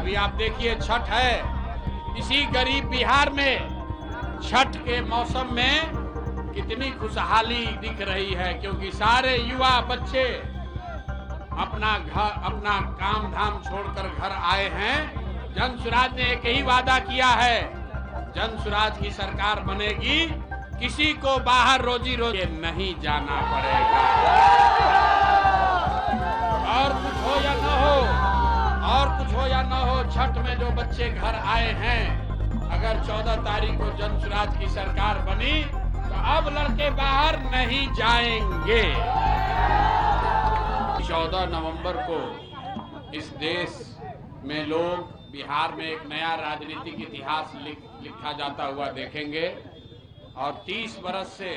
अभी आप देखिए छठ है, इसी गरीब बिहार में छठ के मौसम में कितनी खुशहाली दिख रही है, क्योंकि सारे युवा बच्चे अपना काम धाम छोड़कर घर आए हैं। जन स्वराज ने एक ही वादा किया है, जन स्वराज की सरकार बनेगी, किसी को बाहर रोजी नहीं जाना पड़ेगा। और कुछ हो या न हो, छठ में जो बच्चे घर आए हैं, अगर 14 तारीख को जन स्वराज की सरकार बनी तो अब लड़के बाहर नहीं जाएंगे। 14 नवंबर को इस देश में लोग बिहार में एक नया राजनीतिक इतिहास लिखा जाता हुआ देखेंगे। और 30 बरस से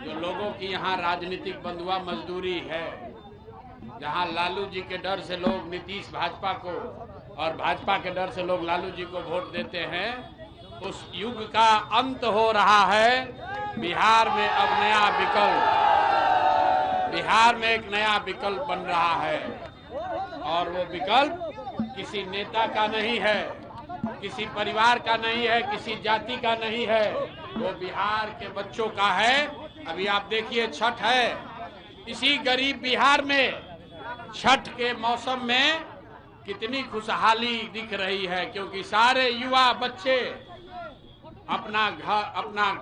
जो लोगों की यहाँ राजनीतिक बंधुआ मजदूरी है, जहाँ लालू जी के डर से लोग नीतीश भाजपा को और भाजपा के डर से लोग लालू जी को वोट देते हैं, उस युग का अंत हो रहा है। बिहार में अब नया विकल्प, बिहार में एक नया विकल्प बन रहा है, और वो विकल्प किसी नेता का नहीं है, किसी परिवार का नहीं है, किसी जाति का नहीं है, वो बिहार के बच्चों का है। अभी आप देखिए छठ है, इसी गरीब बिहार में छठ के मौसम में कितनी खुशहाली दिख रही है, क्योंकि सारे युवा बच्चे अपना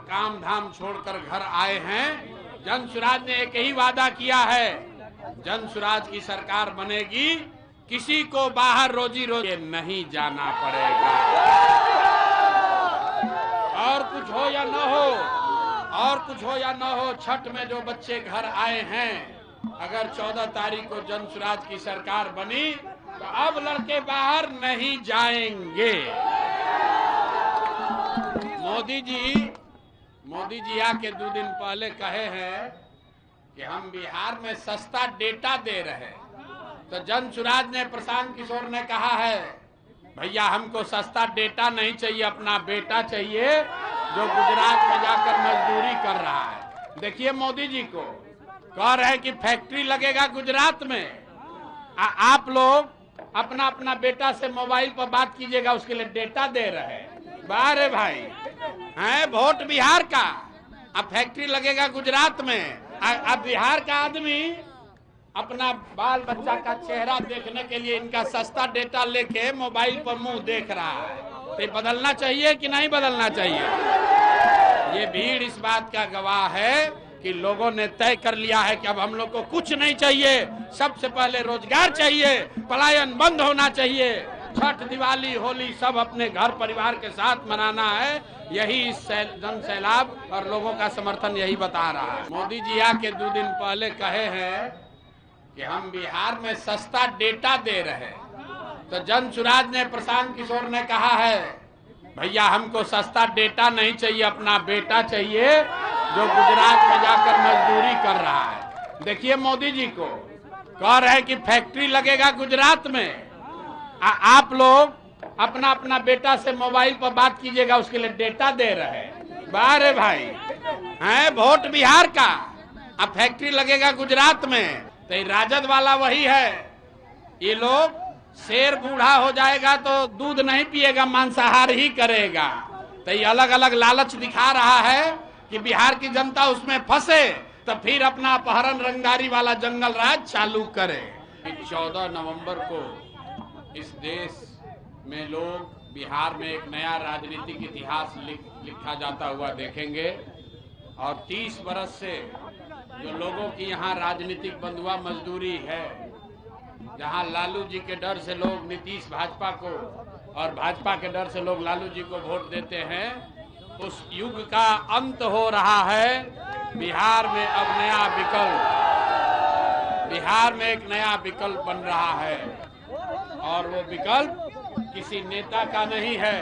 काम धाम छोड़कर घर आए हैं। जन स्वराज ने एक ही वादा किया है, जन स्वराज की सरकार बनेगी, किसी को बाहर रोजी नहीं जाना पड़ेगा। और कुछ हो या न हो, छठ में जो बच्चे घर आए हैं, अगर 14 तारीख को जन स्वराज की सरकार बनी तो अब लड़के बाहर नहीं जाएंगे। मोदी जी आके 2 दिन पहले कहे हैं कि हम बिहार में सस्ता डेटा दे रहे हैं, तो जन स्वराज ने, प्रशांत किशोर ने कहा है, भैया हमको सस्ता डेटा नहीं चाहिए, अपना बेटा चाहिए जो गुजरात में जाकर मजदूरी कर रहा है। देखिए मोदी जी को कह रहे हैं कि फैक्ट्री लगेगा गुजरात में, आप लोग अपना बेटा से मोबाइल पर बात कीजिएगा, उसके लिए डेटा दे रहे हैं। बारे भाई है वोट बिहार का, अब फैक्ट्री लगेगा गुजरात में। अब बिहार का आदमी अपना बाल बच्चा का चेहरा देखने के लिए इनका सस्ता डेटा लेके मोबाइल पर मुंह देख रहा है, तो बदलना चाहिए कि नहीं बदलना चाहिए? ये भीड़ इस बात का गवाह है कि लोगों ने तय कर लिया है कि अब हम लोग को कुछ नहीं चाहिए, सबसे पहले रोजगार चाहिए, पलायन बंद होना चाहिए, छठ दिवाली होली सब अपने घर परिवार के साथ मनाना है। यही जन सैलाब और लोगों का समर्थन यही बता रहा है। मोदी जी आके 2 दिन पहले कहे हैं कि हम बिहार में सस्ता डेटा दे रहे हैं, तो जन स्वराज ने, प्रशांत किशोर ने कहा है, भैया हमको सस्ता डेटा नहीं चाहिए, अपना बेटा चाहिए जो गुजरात में जाकर मजदूरी कर रहा है। देखिए मोदी जी को कह रहे हैं कि फैक्ट्री लगेगा गुजरात में, आप लोग अपना बेटा से मोबाइल पर बात कीजिएगा, उसके लिए डेटा दे रहे हैं। बारे भाई है वोट बिहार का, अब फैक्ट्री लगेगा गुजरात में, तो राजद वाला वही है। ये लोग शेर बूढ़ा हो जाएगा तो दूध नहीं पिएगा, मांसाहार ही करेगा, तो ये अलग अलग लालच दिखा रहा है कि बिहार की जनता उसमें फंसे तो फिर अपना अपहरण रंगदारी वाला जंगल राज चालू करे। 14 नवंबर को इस देश में लोग बिहार में एक नया राजनीतिक इतिहास लिखा जाता हुआ देखेंगे। और 30 बरस से जो लोगों की यहाँ राजनीतिक बंधुआ मजदूरी है, जहाँ लालू जी के डर से लोग नीतीश भाजपा को और भाजपा के डर से लोग लालू जी को वोट देते हैं, उस युग का अंत हो रहा है। बिहार में अब नया विकल्प, बिहार में एक नया विकल्प बन रहा है, और वो विकल्प किसी नेता का नहीं है,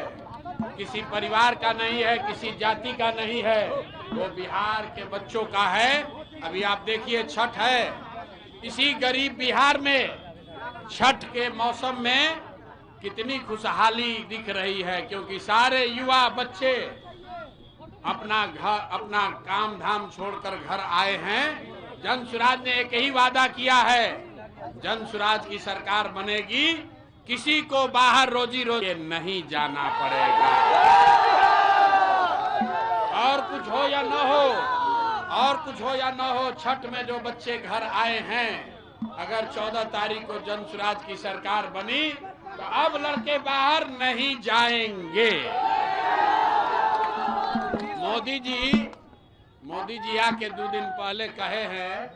किसी परिवार का नहीं है, किसी जाति का नहीं है, वो बिहार के बच्चों का है। अभी आप देखिए छठ है, इसी गरीब बिहार में छठ के मौसम में कितनी खुशहाली दिख रही है, क्योंकि सारे युवा बच्चे अपना काम धाम छोड़कर घर आए हैं। जन स्वराज ने एक ही वादा किया है, जन स्वराज की सरकार बनेगी, किसी को बाहर रोजी रोजी नहीं जाना पड़ेगा। और कुछ हो या न हो, और कुछ हो या न हो, छठ में जो बच्चे घर आए हैं, अगर 14 तारीख को जन सुराज की सरकार बनी तो अब लड़के बाहर नहीं जाएंगे। मोदी जी आके 2 दिन पहले कहे हैं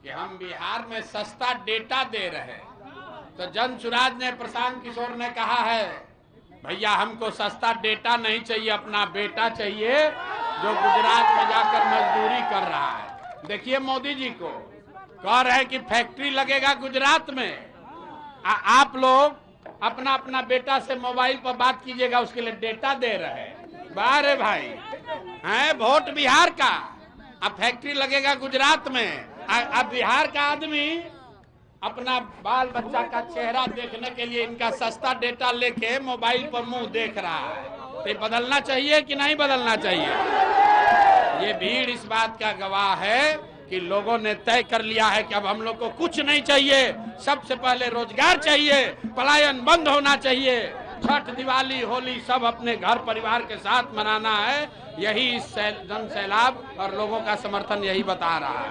कि हम बिहार में सस्ता डेटा दे रहे हैं। तो जन सुराज ने, प्रशांत किशोर ने कहा है, भैया हमको सस्ता डेटा नहीं चाहिए, अपना बेटा चाहिए जो गुजरात में जाकर मजदूरी कर रहा है। देखिए मोदी जी को कह रहे हैं कि फैक्ट्री लगेगा गुजरात में, आप लोग अपना अपना बेटा से मोबाइल पर बात कीजिएगा, उसके लिए डेटा दे रहे हैं। बारे भाई है वोट बिहार का, अब फैक्ट्री लगेगा गुजरात में। अब बिहार का आदमी अपना बाल बच्चा का चेहरा देखने के लिए इनका सस्ता डेटा लेके मोबाइल पर मुंह देख रहा है। तो बदलना चाहिए कि नहीं बदलना चाहिए? ये भीड़ इस बात का गवाह है कि लोगों ने तय कर लिया है कि अब हम लोग को कुछ नहीं चाहिए, सबसे पहले रोजगार चाहिए, पलायन बंद होना चाहिए, छठ दिवाली होली सब अपने घर परिवार के साथ मनाना है। यही इस जन सैलाब और लोगों का समर्थन यही बता रहा है।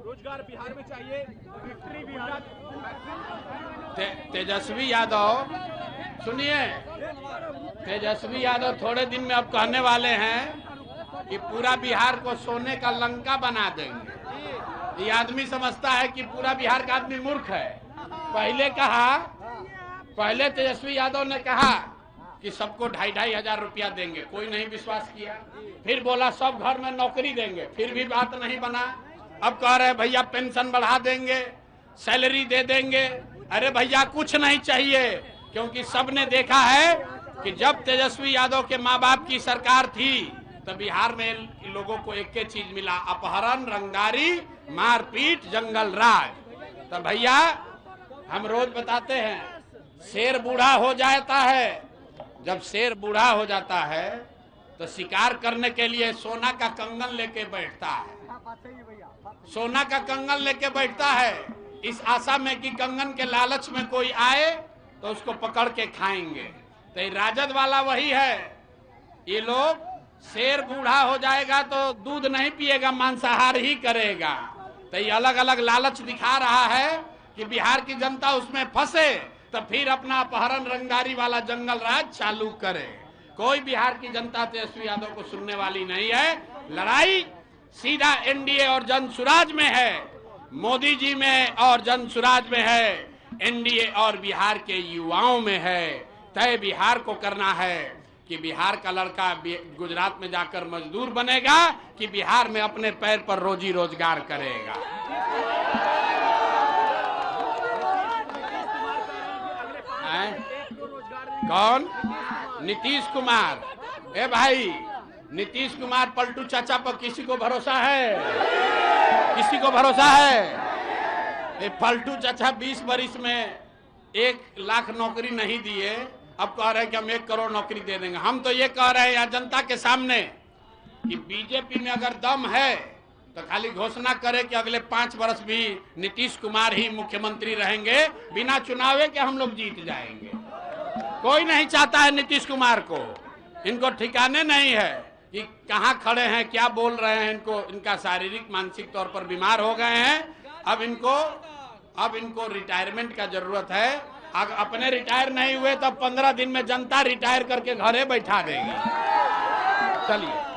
रोजगार बिहार में चाहिए। तेजस्वी यादव, सुनिए, तेजस्वी यादव थोड़े दिन में अब कहने वाले हैं कि पूरा बिहार को सोने का लंका बना देंगे। ये आदमी समझता है कि पूरा बिहार का आदमी मूर्ख है। पहले तेजस्वी यादव ने कहा कि सबको 2,500 हजार रुपया देंगे, कोई नहीं विश्वास किया। फिर बोला सब घर में नौकरी देंगे, फिर भी बात नहीं बना। अब कह रहे भैया पेंशन बढ़ा देंगे, सैलरी दे देंगे। अरे भैया कुछ नहीं चाहिए, क्योंकि सबने देखा है कि जब तेजस्वी यादव के माँ बाप की सरकार थी तो बिहार में लोगों को एक ही चीज मिला, अपहरण, रंगदारी, मारपीट, जंगल राज। तो भैया हम रोज बताते हैं, शेर बूढ़ा हो जाता है। जब शेर बूढ़ा हो जाता है तो शिकार करने के लिए सोना का कंगन लेके बैठता है, सोना का कंगन लेके बैठता है, इस आशा में कि कंगन के लालच में कोई आए तो उसको पकड़ के खाएंगे। तो ये राजद वाला वही है। ये लोग, शेर बूढ़ा हो जाएगा तो दूध नहीं पिएगा, मांसाहार ही करेगा। तो ये अलग अलग लालच दिखा रहा है कि बिहार की जनता उसमें फंसे तो फिर अपना अपहरण, रंगदारी वाला जंगल राज चालू करे। कोई बिहार की जनता तेजस्वी यादव को सुनने वाली नहीं है। लड़ाई सीधा एनडीए और जन सुराज में है, मोदी जी में और जन सुराज में है, एनडीए और बिहार के युवाओं में है। तय बिहार को करना है कि बिहार का लड़का गुजरात में जाकर मजदूर बनेगा कि बिहार में अपने पैर पर रोजी रोजगार करेगा। कौन? नीतीश कुमार। ए भाई, नीतीश कुमार पलटू चाचा पर किसी को भरोसा है? किसी को भरोसा है? पलटू चाचा 20 वर्ष में 1 लाख नौकरी नहीं दिए, अब कह रहे हैं कि हम 1 करोड़ नौकरी दे देंगे। हम तो ये कह रहे हैं यहाँ जनता के सामने कि बीजेपी में अगर दम है तो खाली घोषणा करे कि अगले 5 वर्ष भी नीतीश कुमार ही मुख्यमंत्री रहेंगे, बिना चुनावे के हम लोग जीत जाएंगे। कोई नहीं चाहता है नीतीश कुमार को। इनको ठिकाने नहीं है कि कहाँ खड़े हैं, क्या बोल रहे हैं। इनका शारीरिक मानसिक तौर पर बीमार हो गए हैं। अब इनको रिटायरमेंट का जरूरत है। अगर अपने रिटायर नहीं हुए तो 15 दिन में जनता रिटायर करके घरे बैठा देगी। चलिए।